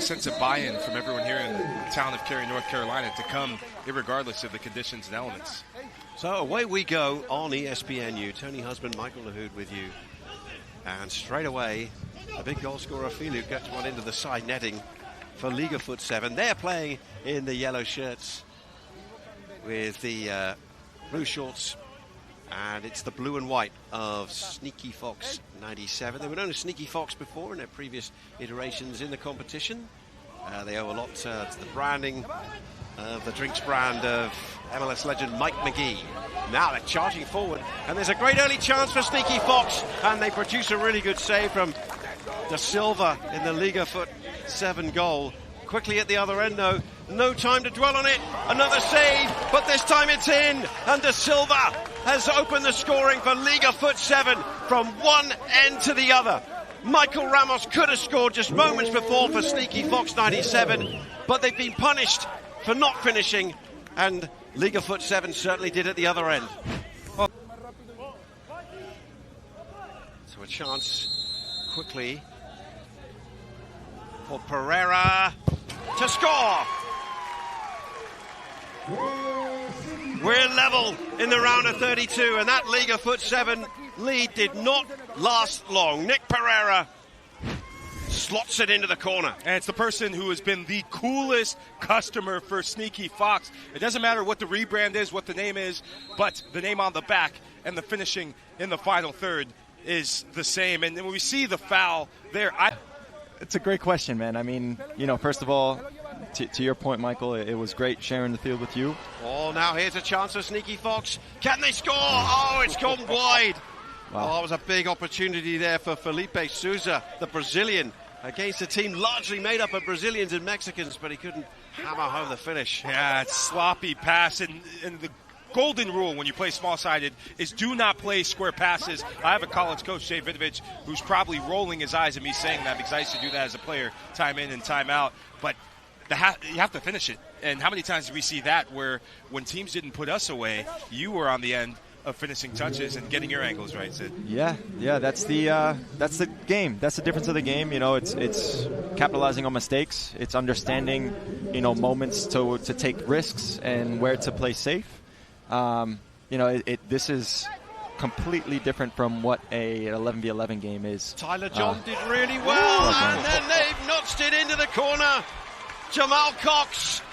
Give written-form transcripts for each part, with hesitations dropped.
sense of buy-in from everyone here in the town of Cary, North Carolina to come regardless of the conditions and elements. So away we go on ESPNU. Tony Husband, Michael Lahoud with you. And straight away, a big goal scorer, Philippe, gets one into the side netting for Liga Fut7. They're playing in the yellow shirts with the blue shorts. And it's the blue and white of Sneaky Fox 97. They were known as Sneaky Fox before in their previous iterations in the competition. They owe a lot to the branding of the drinks brand of MLS legend Mike McGee. Now they're charging forward, and there's a great early chance for Sneaky Fox, and they produce a really good save from Da Silva in the Liga Fut7 goal. Quickly at the other end, though. No time to dwell on it. Another save, but this time it's in. And Da Silva has opened the scoring for Liga Fut7 from one end to the other. Michael Ramos could have scored just moments before for Sneaky Fox 97, but they've been punished for not finishing, and Liga Fut7 certainly did at the other end. So a chance quickly for Pereira to score. We're level in the round of 32, and that Liga Fut7 lead did not last long. Nick Pereira slots it into the corner. And it's the person who has been the coolest customer for Sneaky Fox. It doesn't matter what the rebrand is, what the name is, but the name on the back and the finishing in the final third is the same. And when we see the foul there, it's a great question, man. I mean, you know, first of all, to your point, Michael, it was great sharing the field with you. Oh, now here's a chance for Sneaky Fox. Can they score? Oh, it's gone wide. Wow. Oh, it was a big opportunity there for Felipe Souza, the Brazilian, against a team largely made up of Brazilians and Mexicans, but he couldn't hammer home the finish. Yeah, it's sloppy pass, and the golden rule when you play small-sided is do not play square passes. I have a college coach, Jay Vidovich, who's probably rolling his eyes at me saying that because I used to do that as a player, time in and time out. But you have to finish it. And how many times do we see that where when teams didn't put us away, you were on the end of finishing touches and getting your angles right, Sid? Yeah, that's the game. That's the difference of the game. You know, it's capitalizing on mistakes. It's understanding, you know, moments to take risks and where to play safe. You know, this is completely different from what an 11v11 game is. Tyler John did really well, and then they've notched it into the corner. Jamal Cox.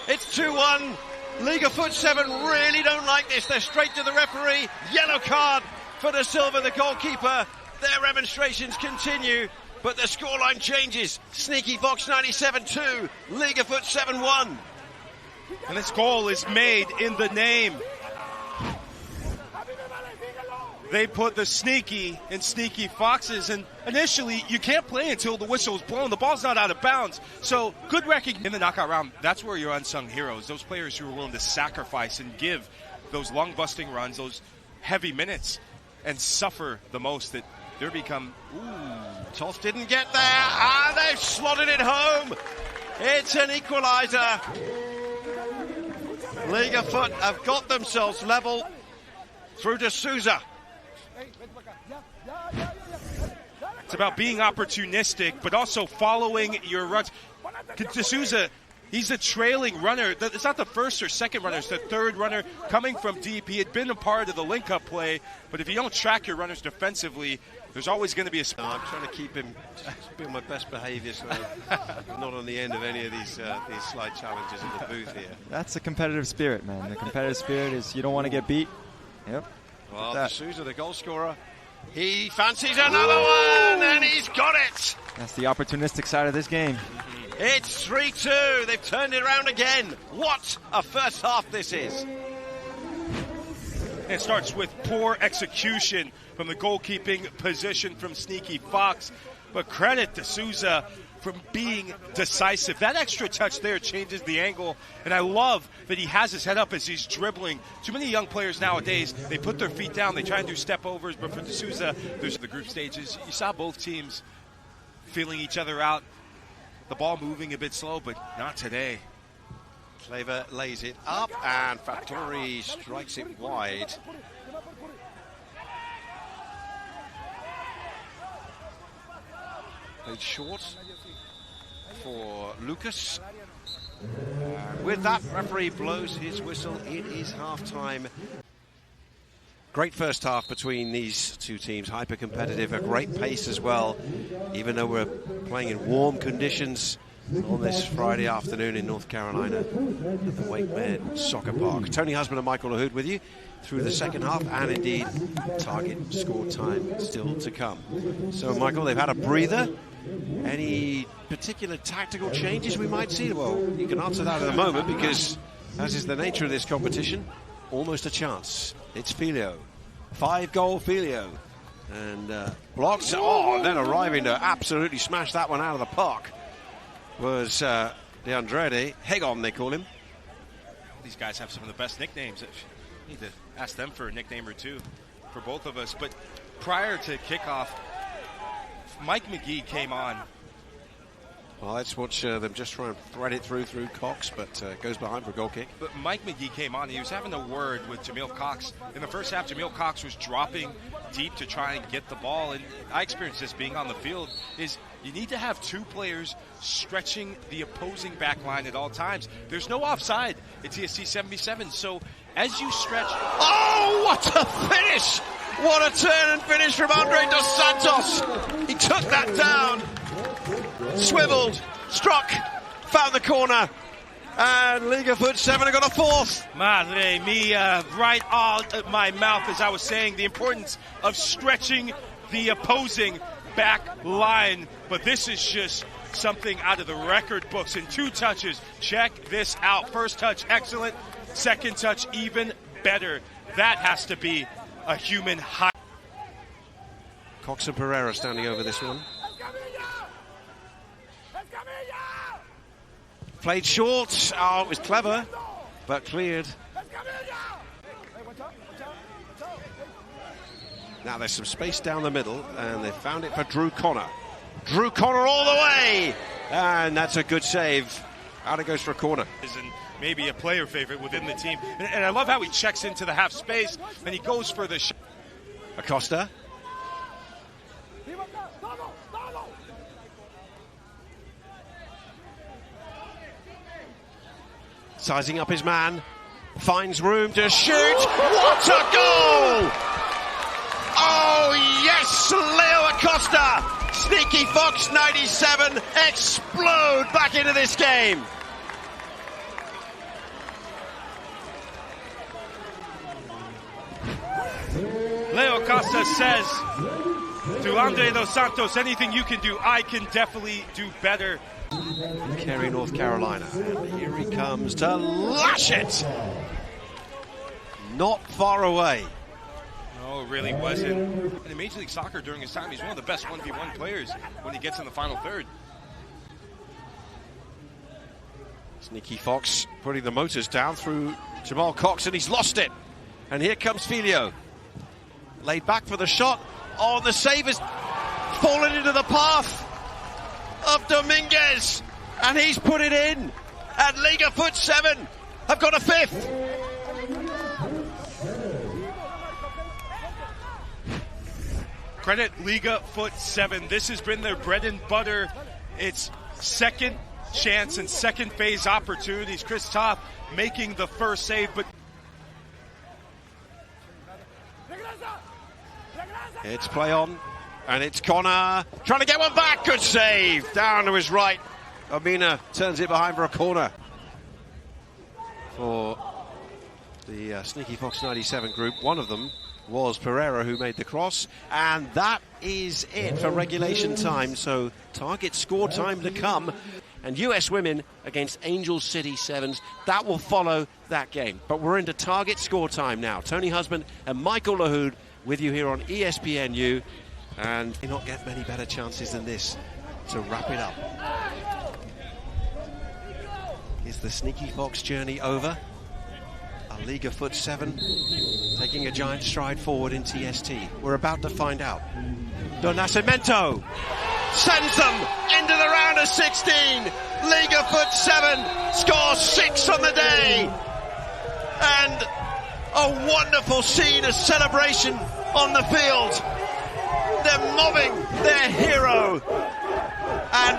It's 2-1. Liga Fut7 really don't like this. They're straight to the referee. Yellow card for Da Silva, the goalkeeper. Their remonstrations continue, but the scoreline changes. Sneaky Fox 97-2, Liga Fut7 1. And this goal is made in the name. They put the Sneaky in Sneaky Foxes, and initially you can't play until the whistle is blown. The ball's not out of bounds. So good recognition in the knockout round. That's where your unsung heroes, those players who are willing to sacrifice and give those lung-busting runs, those heavy minutes, and suffer the most, that they're become, Toth didn't get there, they've slotted it home. It's an equalizer. Liga Fut have got themselves level through De Souza. It's about being opportunistic, but also following your runs. De Souza, he's a trailing runner. It's not the first or second runner, it's the third runner coming from deep. He had been a part of the link-up play, but if you don't track your runners defensively, there's always going to be a... I'm trying to keep him be on my best behaviour, so I'm not on the end of any of these slide challenges in the booth here. That's the competitive spirit, man. The competitive spirit is you don't want to get beat. Yep. Well, De Souza, the goal scorer, he fancies another one, and he's got it. That's the opportunistic side of this game. It's 3-2. They've turned it around again. What a first half this is. It starts with poor execution from the goalkeeping position from Sneaky Fox. But credit to Souza from being decisive. That extra touch there changes the angle. And I love that he has his head up as he's dribbling. Too many young players nowadays, they put their feet down. They try and do step overs. But for De Souza, there's the group stages. You saw both teams feeling each other out. The ball moving a bit slow, but not today. Claver lays it up, and Fattori strikes it wide. Played short for Lucas. With that, referee blows his whistle. It is half-time. Great first half between these two teams, hyper-competitive, a great pace as well, even though we're playing in warm conditions on this Friday afternoon in North Carolina at the Wakeman Soccer Park. Tony Husband and Michael Lahoud with you through the second half, and indeed target score time still to come. So, Michael, they've had a breather. Any particular tactical changes we might see? Well, you can answer that in a moment, because as is the nature of this competition, almost a chance. It's Filio, 5-goal Filio, and blocks. Oh, and then arriving to absolutely smash that one out of the park was De Andrade. Hegon, they call him. These guys have some of the best nicknames. I need to ask them for a nickname or two for both of us. But prior to kickoff, Mike McGee came on. Well, let's watch them just try and thread it through Cox, but goes behind for a goal kick. But Mike McGee came on. He was having a word with Jamil Cox. In the first half, Jamil Cox was dropping deep to try and get the ball. And I experienced this being on the field, is you need to have two players stretching the opposing back line at all times. There's no offside. It's ESC 77. So as you stretch... Oh, what a finish! What a turn and finish from Andre Dos Santos. He took that down. Swiveled, struck, found the corner, and Liga Fut7 have got a fourth. Madre mia, right out of my mouth as I was saying the importance of stretching the opposing back line. But this is just something out of the record books in 2 touches. Check this out. First touch, excellent. Second touch, even better. That has to be a human high. Cox and Pereira standing over this one. Played short. Oh, it was clever, but cleared. Now there's some space down the middle, and they found it for Drew Connor. Drew Connor all the way, and that's a good save. Out it goes for a corner. And maybe a player favorite within the team. And I love how he checks into the half space, and he goes for the shot. Acosta. Sizing up his man, finds room to shoot. What a goal! Oh yes, Leo Acosta! Sneaky Fox 97 explode back into this game. Leo Acosta says to Andre Dos Santos, anything you can do, I can definitely do better. Cary, North Carolina, and here he comes to lash it. Not far away. No, it really wasn't. In Major League Soccer during his time, he's one of the best 1v1 players when he gets in the final third. Sneaky Fox putting the motors down through Jamal Cox, and he's lost it. And here comes Filio. Laid back for the shot. Oh, the save has fallen into the path of Dominguez, and he's put it in. And Liga Fut7 have got a fifth. Credit Liga Fut7. This has been their bread and butter. It's second chance and second phase opportunities. Chris Toff making the first save, but it's play on, and it's Connor trying to get one back. Good save, down to his right. Amina turns it behind for a corner for the Sneaky Fox 97 group. One of them was Pereira, who made the cross, and that is it for regulation time. So target score time to come, and US women against Angel City Sevens. That will follow that game. But we're into target score time now. Tony Husband and Michael Lahoud with you here on ESPNU, and you not get many better chances than this to wrap it up. Is the Sneaky Fox journey over? Are Liga Fut7 taking a giant stride forward in TST? We're about to find out. Don Nascimento sends them into the round of 16. Liga Fut7 scores 6 on the day, and a wonderful scene of celebration on the field. They're mobbing their hero, and